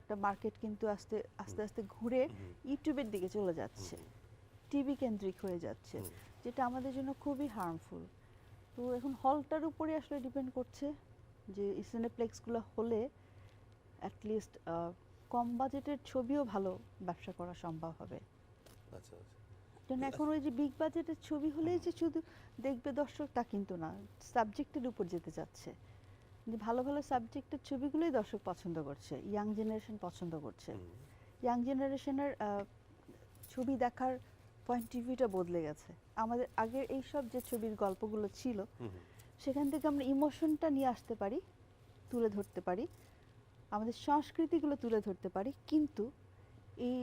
একটা মার্কেট কিন্তু আস্তে আস্তে আস্তে ঘুরে ইউটিউবের দিকে চলে যাচ্ছে, টিভি কেন্দ্রিক হয়ে যাচ্ছে, যেটা আমাদের জন্য খুবই হার্মফুল। তো এখন হলটার উপরে আসলে ডিপেন্ড করছে যে সিনেপ্লেক্সগুলো হলে অ্যাটলিস্ট কম বাজেটের ছবিও ভালো ব্যবসা করা সম্ভব হবে। আচ্ছা আচ্ছা। কারণ এখন ওই যে বিগ বাজেটের ছবি হলেই যে শুধু দেখবে দর্শক তা কিন্তু না, সাবজেক্টের উপর যেতে চাচ্ছে, যে ভালো ভালো সাবজেক্টের ছবিগুলোই দর্শক পছন্দ করছে, ইয়াং জেনারেশন পছন্দ করছে। ইয়াং জেনারেশনের ছবি দেখার পয়েন্ট অফ ভিউটা বদলে গেছে। আমাদের আগের এইসব যে ছবির গল্পগুলো ছিল সেখান থেকে আমরা ইমোশনটা নিয়ে আসতে পারি, তুলে ধরতে পারি, আমাদের সংস্কৃতিগুলো তুলে ধরতে পারি, কিন্তু এই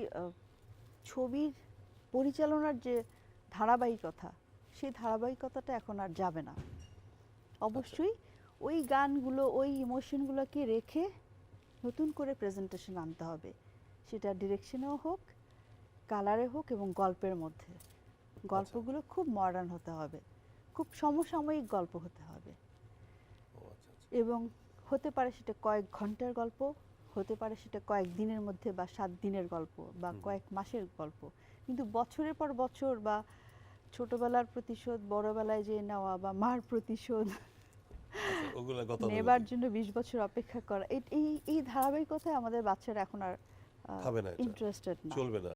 ছবির পরিচালনার যে ধারাবাহিকতা, সেই ধারাবাহিকতাটা এখন আর যাবে না। অবশ্যই ওই গানগুলো, ওই ইমোশনগুলোকে রেখে নতুন করে প্রেজেন্টেশন আনতে হবে, সেটা ডিরেকশনেও হোক, কালারে হোক এবং গল্পের মধ্যে। গল্পগুলো খুব মডার্ন হতে হবে, খুব সমসাময়িক গল্প হতে হবে, ও আচ্ছা আচ্ছা। এবং হতে পারে সেটা কয়েক ঘন্টার গল্প, হতে পারে সেটা কয়েক দিনের মধ্যে বা 7 দিনের গল্প বা কয়েক মাসের গল্প, কিন্তু বছরের পর বছর বা ছোটবেলার প্রতিশোধ বড়বেলায় যে নেওয়া বা মার প্রতিশোধ আচ্ছা, ওগুলা নেবার গতানুগতিক। জন্য 20 বছর অপেক্ষা করা, এই এই ধারাবাহিকতায় আমাদের বাচ্চারা এখন আর হবে না, এটা ইন্টারেস্টেড না। চলবে না।